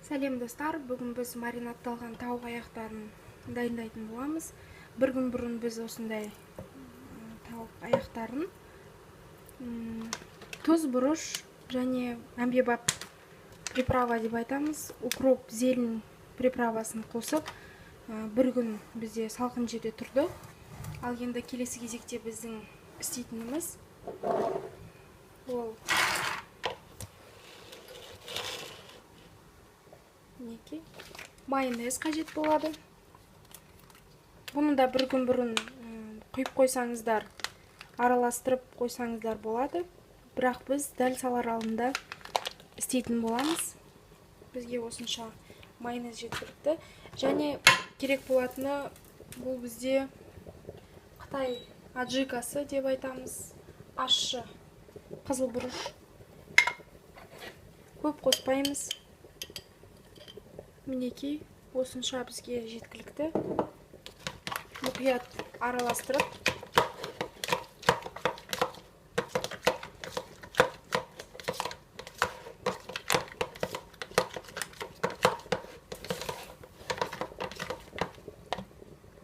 Сәлем достар, бүгін біз маринадталған тауық аяқтарын дайындайтын боламыз. Бір күн бұрын біз осындай тауық аяқтарын тұз, бұрыш және әмбебап приправа деп айтамыз. Укроп, зелень приправасын қосып, бір күн бізде салқын жерде тұрды. Ал енді келесі кезекте біздің істейтініміз ол майонез қажет болады. Бұны да бір күн бұрын құйып қойсаңыздар, араластырып қойсаңыздар болады. Бірақ біз дәл салар алдында істейтін боламыз. Бізге осынша майонез жеткілікті. Және керек болатыны бұл бізде Қытай аджикасы деп айтамыз. Ащы қызыл бұрыш. Көп қоспаймыз. Мінекей, осынша бізге жеткілікті. Мұқият араластырып,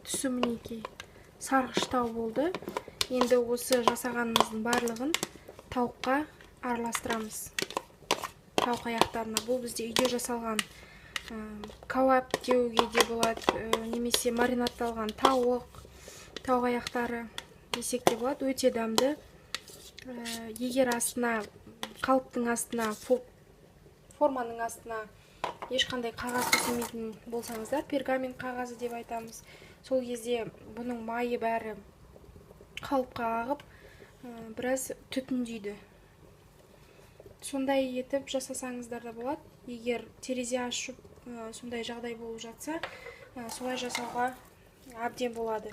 түсі мінекей сарғыштау болды. Енді осы жасағанымыздың барлығын тауыққа араластырамыз. Тауық аяқтарына. Бұл бізде үйде жасалған кауап деуге де болады, немесе маринадталған тауық аяқтары десек те болады. Өте дәмді. Егер астына, қалыптың астына, форманың астына ешқандай қағаз төсемейтін болсаңыздар, пергамент қағазы деп айтамыз. Сол кезде бұның майы бәрі қалыпқа ағып, біраз түтіндейді. Сондай етіп жасасаңыздар да болады. Егер терезе ашып сондай жағдай болып жатса, солай жасауға әбден болады.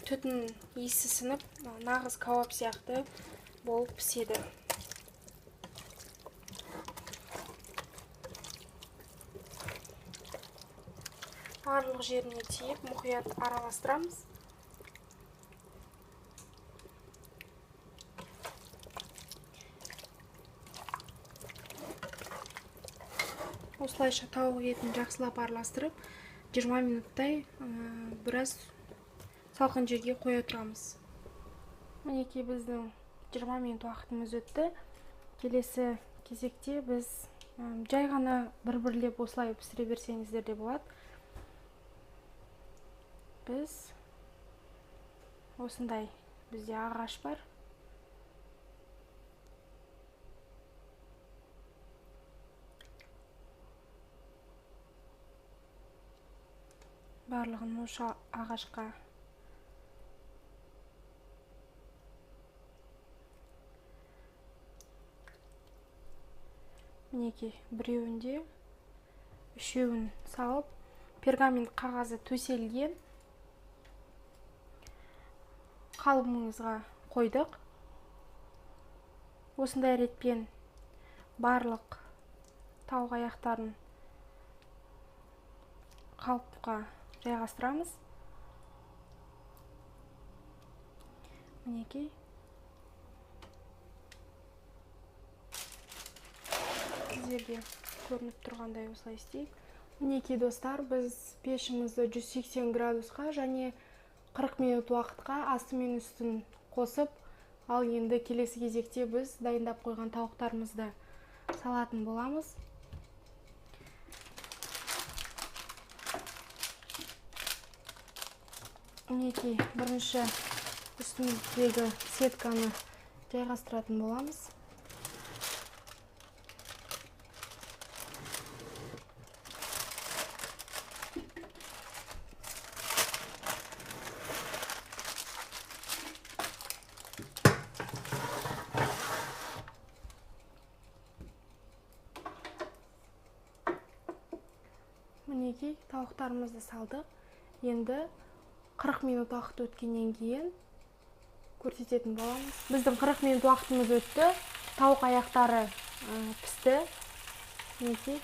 Түтін иісі сынып, нағыз кауап сияқты болып піседі. Барлық жеріне тиіп, мұқият араластырамыз. Осылайша тауық етін жақсылап араластырып, 20 минуттай біраз салқын жерге қоя тұрамыз. Мінекей біздің 20 минут уақытымыз өтті. Келесі кезекте біз жай ғана бір-бірлеп осылай пісіре берсеңіздер де болады. Біз осындай, бізде ағаш бар. Барлығын осы ағашқа мінекей біреуінде, үшеуін салып, пергамент қағазы төселген қалыбымызға қойдық. Осындай ретпен барлық тауық аяқтарын қалыпқа жайғастырамыз. Мінекей. Сіздерге көрініп тұрғандай осылай істейік. Мінекей достар, біз пешімізді 180 градусқа және 40 минут уақытқа асты мен үстін қосып, ал енді келесі кезекте біз дайындап қойған тауықтарымызды салатын боламыз. Мінекей бірінші үстіміздегі сетканы жайғастыратын боламыз. Мінекей тауықтарымызды салдық. Енді 40 минут уақыт өткеннен кейін көрсететін боламыз. Біздің 40 минут уақытымыз өтті. Тауық аяқтары пісті. Мінекей.